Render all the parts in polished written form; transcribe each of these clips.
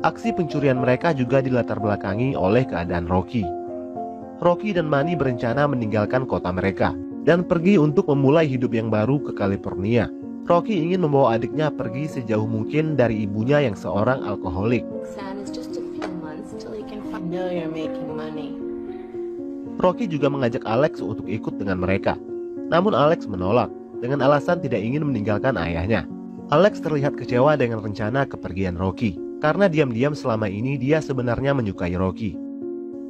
Aksi pencurian mereka juga dilatar belakangi oleh keadaan Rocky. Rocky dan Manny berencana meninggalkan kota mereka dan pergi untuk memulai hidup yang baru ke California. Rocky ingin membawa adiknya pergi sejauh mungkin dari ibunya yang seorang alkoholik. Rocky juga mengajak Alex untuk ikut dengan mereka. Namun Alex menolak dengan alasan tidak ingin meninggalkan ayahnya. Alex terlihat kecewa dengan rencana kepergian Rocky karena diam-diam selama ini dia sebenarnya menyukai Rocky.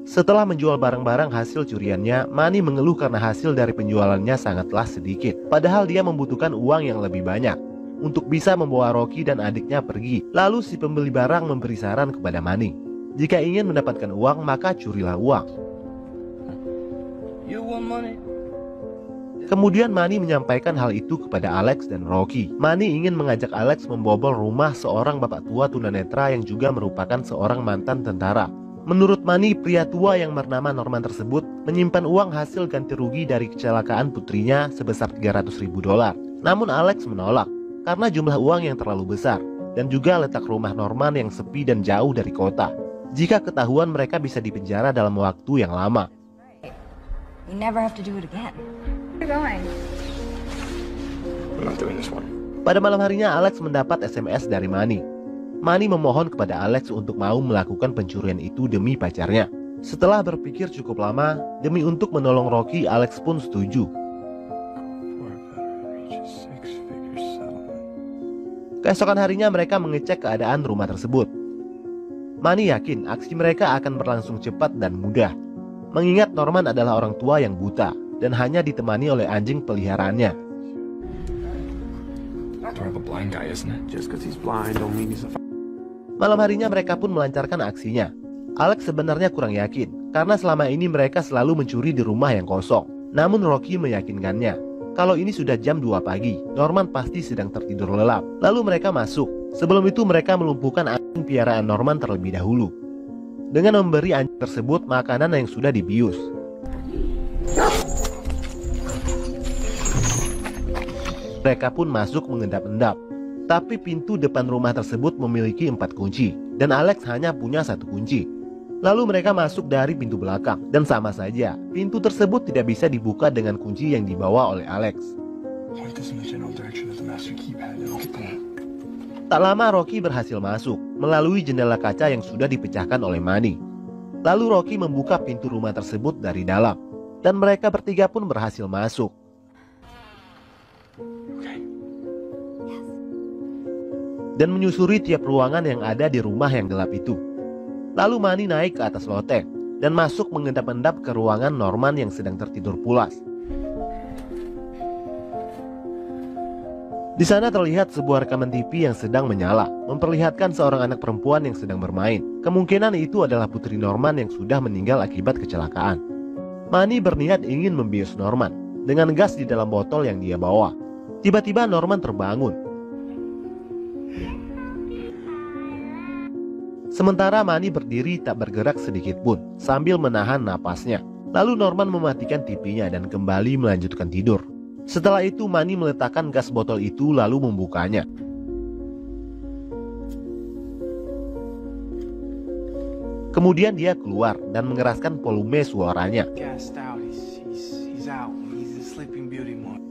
Setelah menjual barang-barang hasil curiannya, Manny mengeluh karena hasil dari penjualannya sangatlah sedikit. Padahal dia membutuhkan uang yang lebih banyak untuk bisa membawa Rocky dan adiknya pergi. Lalu si pembeli barang memberi saran kepada Manny, jika ingin mendapatkan uang maka curilah uang. Kemudian Manny menyampaikan hal itu kepada Alex dan Rocky. Manny ingin mengajak Alex membobol rumah seorang bapak tua tunanetra yang juga merupakan seorang mantan tentara. Menurut Manny, pria tua yang bernama Norman tersebut menyimpan uang hasil ganti rugi dari kecelakaan putrinya sebesar $300.000. Namun Alex menolak karena jumlah uang yang terlalu besar dan juga letak rumah Norman yang sepi dan jauh dari kota. Jika ketahuan, mereka bisa dipenjara dalam waktu yang lama. Pada malam harinya, Alex mendapat SMS dari Manny. Manny memohon kepada Alex untuk mau melakukan pencurian itu demi pacarnya. Setelah berpikir cukup lama, demi untuk menolong Rocky, Alex pun setuju. Keesokan harinya mereka mengecek keadaan rumah tersebut. Manny yakin aksi mereka akan berlangsung cepat dan mudah, mengingat Norman adalah orang tua yang buta dan hanya ditemani oleh anjing peliharaannya. Malam harinya mereka pun melancarkan aksinya. Alex sebenarnya kurang yakin karena selama ini mereka selalu mencuri di rumah yang kosong. Namun Rocky meyakinkannya kalau ini sudah jam 2 pagi, Norman pasti sedang tertidur lelap. Lalu mereka masuk. Sebelum itu mereka melumpuhkan anjing piaraan Norman terlebih dahulu dengan memberi anjing tersebut makanan yang sudah dibius. Mereka pun masuk mengendap-endap. Tapi pintu depan rumah tersebut memiliki 4 kunci dan Alex hanya punya 1 kunci. Lalu mereka masuk dari pintu belakang dan sama saja pintu tersebut tidak bisa dibuka dengan kunci yang dibawa oleh Alex. Tak lama Rocky berhasil masuk melalui jendela kaca yang sudah dipecahkan oleh Manny. Lalu Rocky membuka pintu rumah tersebut dari dalam dan mereka bertiga pun berhasil masuk. Dan menyusuri tiap ruangan yang ada di rumah yang gelap itu. Lalu Manny naik ke atas loteng dan masuk mengendap-endap ke ruangan Norman yang sedang tertidur pulas. Di sana terlihat sebuah rekaman TV yang sedang menyala, memperlihatkan seorang anak perempuan yang sedang bermain. Kemungkinan itu adalah putri Norman yang sudah meninggal akibat kecelakaan. Manny berniat ingin membius Norman dengan gas di dalam botol yang dia bawa. Tiba-tiba Norman terbangun. Sementara Manny berdiri tak bergerak sedikit pun sambil menahan napasnya. Lalu Norman mematikan TV-nya dan kembali melanjutkan tidur. Setelah itu Manny meletakkan gas botol itu lalu membukanya. Kemudian dia keluar dan mengeraskan volume suaranya.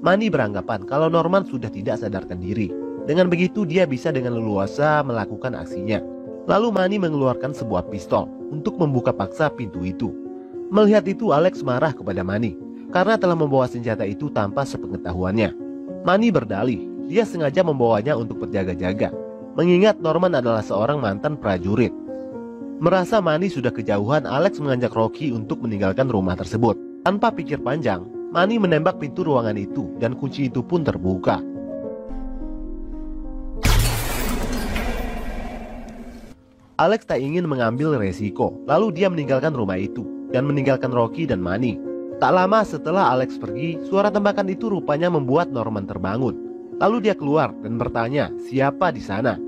Manny beranggapan kalau Norman sudah tidak sadarkan diri. Dengan begitu dia bisa dengan leluasa melakukan aksinya. Lalu Manny mengeluarkan sebuah pistol untuk membuka paksa pintu itu. Melihat itu Alex marah kepada Manny karena telah membawa senjata itu tanpa sepengetahuannya. Manny berdalih dia sengaja membawanya untuk berjaga-jaga, mengingat Norman adalah seorang mantan prajurit. Merasa Manny sudah kejauhan, Alex mengajak Rocky untuk meninggalkan rumah tersebut. Tanpa pikir panjang, Manny menembak pintu ruangan itu dan kunci itu pun terbuka. Alex tak ingin mengambil resiko, lalu dia meninggalkan rumah itu dan meninggalkan Rocky dan Manny. Tak lama setelah Alex pergi, suara tembakan itu rupanya membuat Norman terbangun. Lalu dia keluar dan bertanya siapa di sana.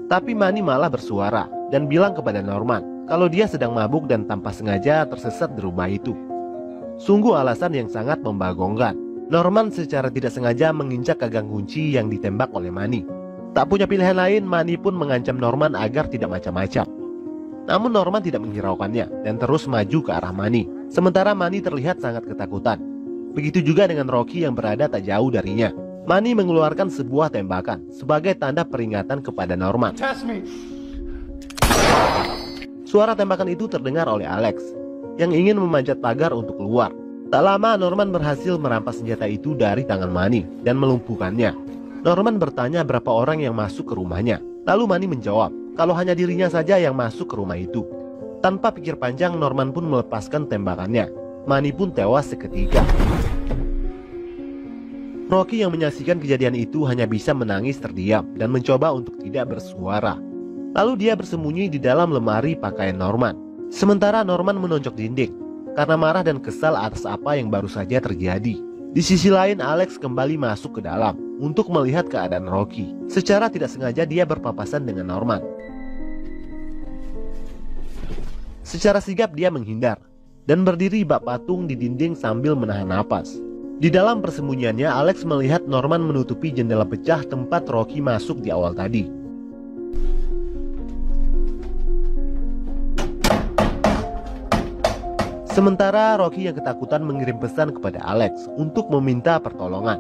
Tapi Manny malah bersuara dan bilang kepada Norman kalau dia sedang mabuk dan tanpa sengaja tersesat di rumah itu. Sungguh alasan yang sangat membagongkan. Norman secara tidak sengaja menginjak gagang kunci yang ditembak oleh Manny. Tak punya pilihan lain, Manny pun mengancam Norman agar tidak macam-macam. Namun Norman tidak menghiraukannya dan terus maju ke arah Manny. Sementara Manny terlihat sangat ketakutan. Begitu juga dengan Rocky yang berada tak jauh darinya. Manny mengeluarkan sebuah tembakan sebagai tanda peringatan kepada Norman. Suara tembakan itu terdengar oleh Alex yang ingin memanjat pagar untuk keluar. Tak lama Norman berhasil merampas senjata itu dari tangan Manny dan melumpuhkannya. Norman bertanya berapa orang yang masuk ke rumahnya. Lalu Manny menjawab kalau hanya dirinya saja yang masuk ke rumah itu. Tanpa pikir panjang, Norman pun melepaskan tembakannya. Manny pun tewas seketika. Rocky yang menyaksikan kejadian itu hanya bisa menangis terdiam dan mencoba untuk tidak bersuara. Lalu dia bersembunyi di dalam lemari pakaian Norman. Sementara Norman menonjok dinding karena marah dan kesal atas apa yang baru saja terjadi. Di sisi lain, Alex kembali masuk ke dalam untuk melihat keadaan Rocky. Secara tidak sengaja dia berpapasan dengan Norman. Secara sigap dia menghindar dan berdiri bak patung di dinding sambil menahan napas. Di dalam persembunyiannya, Alex melihat Norman menutupi jendela pecah tempat Rocky masuk di awal tadi. Sementara Rocky yang ketakutan mengirim pesan kepada Alex untuk meminta pertolongan.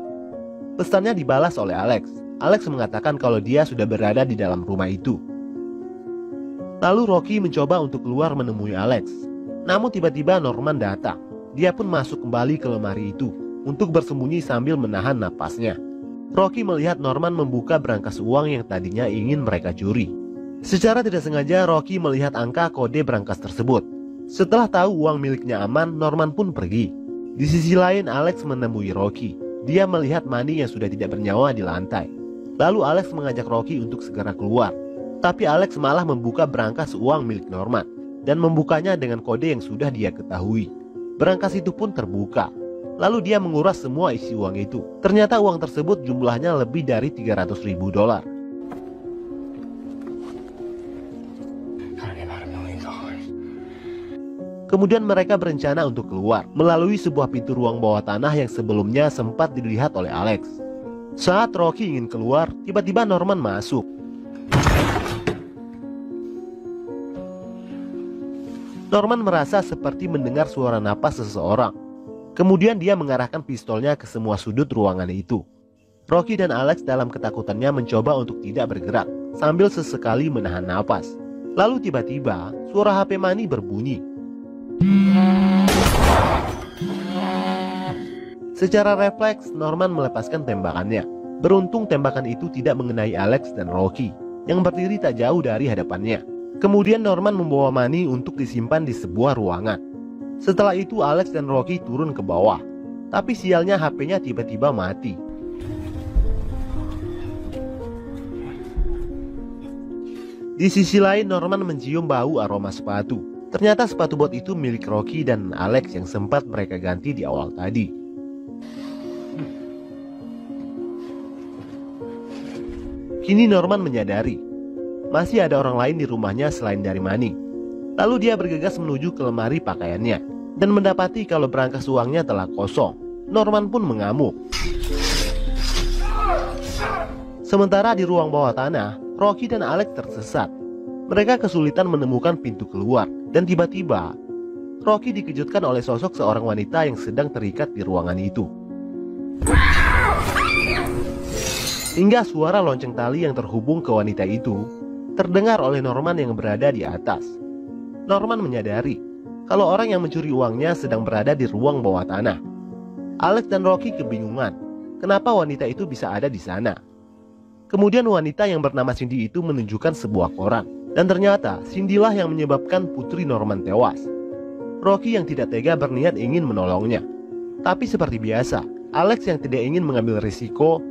Pesannya dibalas oleh Alex. Alex mengatakan kalau dia sudah berada di dalam rumah itu. Lalu Rocky mencoba untuk keluar menemui Alex. Namun tiba-tiba Norman datang. Dia pun masuk kembali ke lemari itu untuk bersembunyi sambil menahan napasnya. Rocky melihat Norman membuka berangkas uang yang tadinya ingin mereka curi. Secara tidak sengaja Rocky melihat angka kode berangkas tersebut. Setelah tahu uang miliknya aman, Norman pun pergi. Di sisi lain, Alex menemui Rocky. Dia melihat Manny yang sudah tidak bernyawa di lantai. Lalu Alex mengajak Rocky untuk segera keluar. Tapi Alex malah membuka berangkas uang milik Norman dan membukanya dengan kode yang sudah dia ketahui. Berangkas itu pun terbuka. Lalu dia menguras semua isi uang itu. Ternyata uang tersebut jumlahnya lebih dari $300.000. Kemudian mereka berencana untuk keluar melalui sebuah pintu ruang bawah tanah yang sebelumnya sempat dilihat oleh Alex. Saat Rocky ingin keluar, tiba-tiba Norman masuk. Norman merasa seperti mendengar suara napas seseorang. Kemudian dia mengarahkan pistolnya ke semua sudut ruangan itu. Rocky dan Alex dalam ketakutannya mencoba untuk tidak bergerak sambil sesekali menahan napas. Lalu tiba-tiba suara HP Manny berbunyi. Secara refleks Norman melepaskan tembakannya. Beruntung tembakan itu tidak mengenai Alex dan Rocky yang berdiri tak jauh dari hadapannya. Kemudian Norman membawa Manny untuk disimpan di sebuah ruangan. Setelah itu Alex dan Rocky turun ke bawah. Tapi sialnya HP-nya tiba-tiba mati. Di sisi lain Norman mencium bau aroma sepatu. Ternyata sepatu bot itu milik Rocky dan Alex yang sempat mereka ganti di awal tadi. Kini Norman menyadari masih ada orang lain di rumahnya selain dari Manny. Lalu dia bergegas menuju ke lemari pakaiannya dan mendapati kalau berangkas uangnya telah kosong. Norman pun mengamuk. Sementara di ruang bawah tanah, Rocky dan Alex tersesat. Mereka kesulitan menemukan pintu keluar dan tiba-tiba Rocky dikejutkan oleh sosok seorang wanita yang sedang terikat di ruangan itu. Hingga suara lonceng tali yang terhubung ke wanita itu terdengar oleh Norman yang berada di atas. Norman menyadari kalau orang yang mencuri uangnya sedang berada di ruang bawah tanah. Alex dan Rocky kebingungan kenapa wanita itu bisa ada di sana. Kemudian wanita yang bernama Cindy itu menunjukkan sebuah koran. Dan ternyata Cindy lah yang menyebabkan putri Norman tewas. Rocky yang tidak tega berniat ingin menolongnya. Tapi seperti biasa, Alex yang tidak ingin mengambil risiko,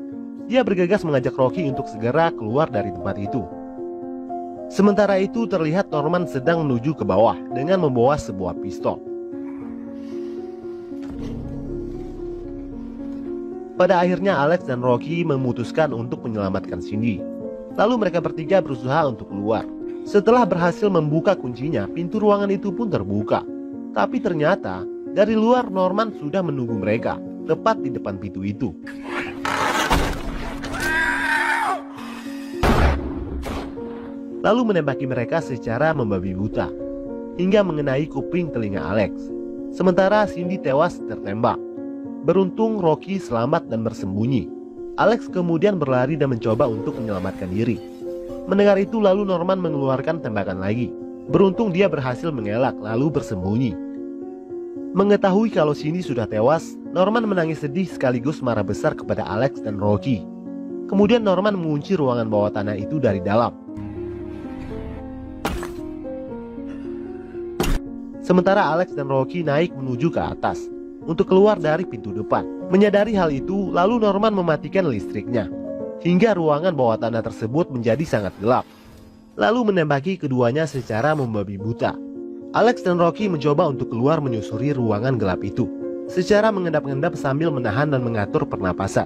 dia bergegas mengajak Rocky untuk segera keluar dari tempat itu. Sementara itu terlihat Norman sedang menuju ke bawah dengan membawa sebuah pistol. Pada akhirnya Alex dan Rocky memutuskan untuk menyelamatkan Cindy. Lalu mereka bertiga berusaha untuk keluar. Setelah berhasil membuka kuncinya, pintu ruangan itu pun terbuka. Tapi ternyata dari luar Norman sudah menunggu mereka, tepat di depan pintu itu. lalu menembaki mereka secara membabi buta, hingga mengenai kuping telinga Alex. Sementara Cindy tewas tertembak. Beruntung Rocky selamat dan bersembunyi. Alex kemudian berlari dan mencoba untuk menyelamatkan diri. Mendengar itu lalu Norman mengeluarkan tembakan lagi. Beruntung dia berhasil mengelak lalu bersembunyi. Mengetahui kalau Cindy sudah tewas, Norman menangis sedih sekaligus marah besar kepada Alex dan Rocky. Kemudian Norman mengunci ruangan bawah tanah itu dari dalam. Sementara Alex dan Rocky naik menuju ke atas untuk keluar dari pintu depan. Menyadari hal itu, lalu Norman mematikan listriknya hingga ruangan bawah tanah tersebut menjadi sangat gelap. Lalu menembaki keduanya secara membabi buta. Alex dan Rocky mencoba untuk keluar menyusuri ruangan gelap itu secara mengendap-endap sambil menahan dan mengatur pernapasan.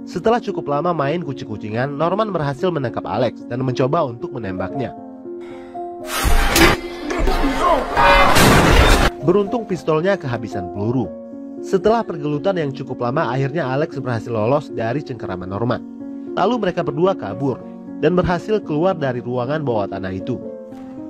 Setelah cukup lama main kucing-kucingan, Norman berhasil menangkap Alex dan mencoba untuk menembaknya. Beruntung pistolnya kehabisan peluru. Setelah pergelutan yang cukup lama, akhirnya Alex berhasil lolos dari cengkeraman Norman. Lalu mereka berdua kabur dan berhasil keluar dari ruangan bawah tanah itu.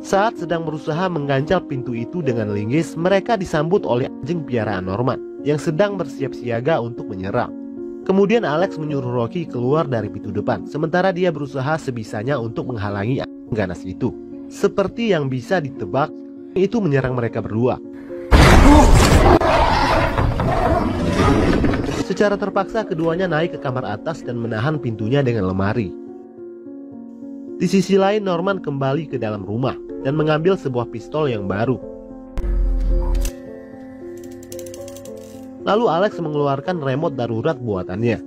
Saat sedang berusaha mengganjal pintu itu dengan linggis, mereka disambut oleh anjing piaraan Norman yang sedang bersiap siaga untuk menyerang. Kemudian Alex menyuruh Rocky keluar dari pintu depan, sementara dia berusaha sebisanya untuk menghalangi anjing ganas itu. Seperti yang bisa ditebak, itu menyerang mereka berdua. Secara terpaksa keduanya naik ke kamar atas dan menahan pintunya dengan lemari. Di sisi lain Norman kembali ke dalam rumah dan mengambil sebuah pistol yang baru. Lalu Alex mengeluarkan remote darurat buatannya.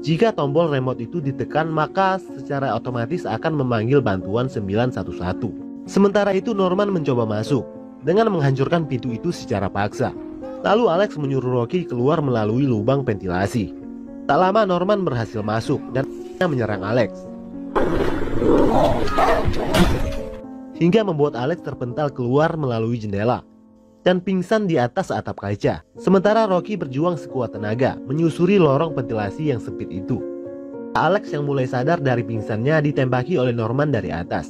Jika tombol remote itu ditekan, maka secara otomatis akan memanggil bantuan 911. Sementara itu Norman mencoba masuk dengan menghancurkan pintu itu secara paksa. Lalu Alex menyuruh Rocky keluar melalui lubang ventilasi. Tak lama Norman berhasil masuk dan menyerang Alex, hingga membuat Alex terpental keluar melalui jendela dan pingsan di atas atap kaca. Sementara Rocky berjuang sekuat tenaga menyusuri lorong ventilasi yang sempit itu. Alex yang mulai sadar dari pingsannya ditembaki oleh Norman dari atas,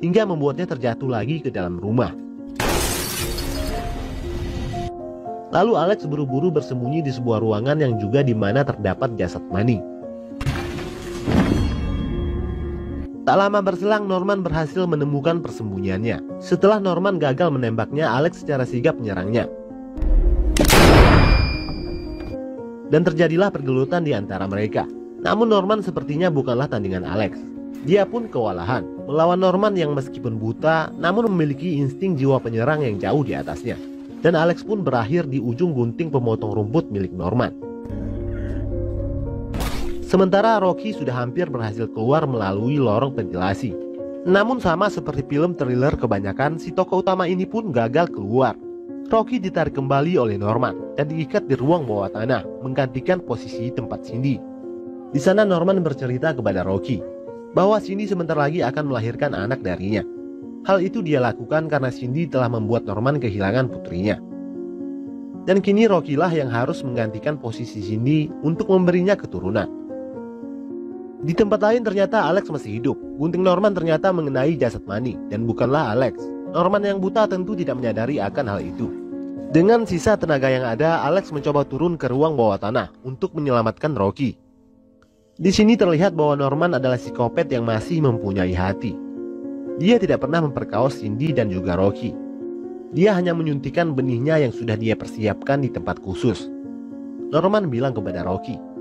hingga membuatnya terjatuh lagi ke dalam rumah. Lalu Alex buru-buru bersembunyi di sebuah ruangan yang juga di mana terdapat jasad Manny. Tak lama berselang Norman berhasil menemukan persembunyiannya. Setelah Norman gagal menembaknya, Alex secara sigap menyerangnya. Dan terjadilah pergelutan di antara mereka. Namun Norman sepertinya bukanlah tandingan Alex. Dia pun kewalahan melawan Norman yang meskipun buta namun memiliki insting jiwa penyerang yang jauh di atasnya. Dan Alex pun berakhir di ujung gunting pemotong rumput milik Norman. Sementara Rocky sudah hampir berhasil keluar melalui lorong ventilasi. Namun sama seperti film thriller kebanyakan, si tokoh utama ini pun gagal keluar. Rocky ditarik kembali oleh Norman dan diikat di ruang bawah tanah, menggantikan posisi tempat Cindy. Di sana Norman bercerita kepada Rocky bahwa Cindy sebentar lagi akan melahirkan anak darinya. Hal itu dia lakukan karena Cindy telah membuat Norman kehilangan putrinya. Dan kini Rocky lah yang harus menggantikan posisi Cindy untuk memberinya keturunan. Di tempat lain ternyata Alex masih hidup. Gunting Norman ternyata mengenai jasad Manny dan bukanlah Alex. Norman yang buta tentu tidak menyadari akan hal itu. Dengan sisa tenaga yang ada, Alex mencoba turun ke ruang bawah tanah untuk menyelamatkan Rocky. Di sini terlihat bahwa Norman adalah psikopat yang masih mempunyai hati. Dia tidak pernah memperkaos Cindy dan juga Rocky. Dia hanya menyuntikkan benihnya yang sudah dia persiapkan di tempat khusus. Norman bilang kepada Rocky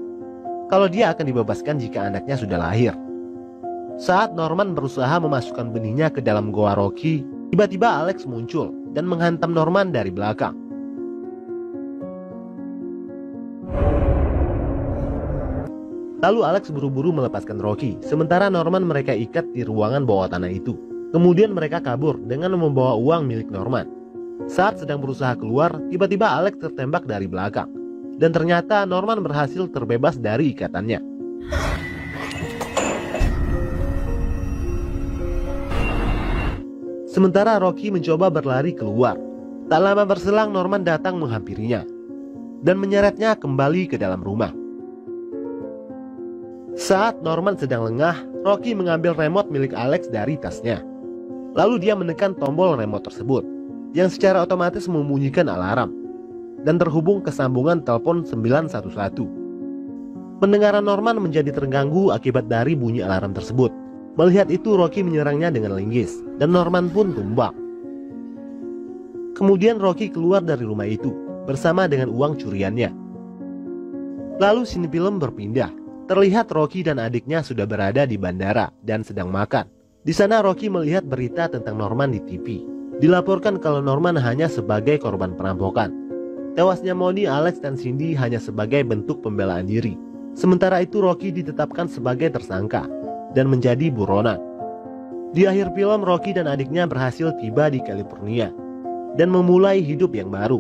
kalau dia akan dibebaskan jika anaknya sudah lahir. Saat Norman berusaha memasukkan benihnya ke dalam goa Rocky, tiba-tiba Alex muncul dan menghantam Norman dari belakang. Lalu Alex buru-buru melepaskan Rocky, sementara Norman mereka ikat di ruangan bawah tanah itu. Kemudian mereka kabur dengan membawa uang milik Norman. Saat sedang berusaha keluar, tiba-tiba Alex tertembak dari belakang. Dan ternyata Norman berhasil terbebas dari ikatannya. Sementara Rocky mencoba berlari keluar. Tak lama berselang Norman datang menghampirinya dan menyeretnya kembali ke dalam rumah. Saat Norman sedang lengah, Rocky mengambil remote milik Alex dari tasnya. Lalu dia menekan tombol remote tersebut, yang secara otomatis membunyikan alarm, dan terhubung ke sambungan telepon 911. Pendengaran Norman menjadi terganggu akibat dari bunyi alarm tersebut. Melihat itu, Rocky menyerangnya dengan linggis, dan Norman pun tumbang. Kemudian Rocky keluar dari rumah itu, bersama dengan uang curiannya. Lalu scene film berpindah. Terlihat Rocky dan adiknya sudah berada di bandara dan sedang makan. Di sana Rocky melihat berita tentang Norman di TV. Dilaporkan kalau Norman hanya sebagai korban perampokan. Tewasnya Moni, Alex, dan Cindy hanya sebagai bentuk pembelaan diri. Sementara itu Rocky ditetapkan sebagai tersangka dan menjadi buronan. Di akhir film, Rocky dan adiknya berhasil tiba di California dan memulai hidup yang baru.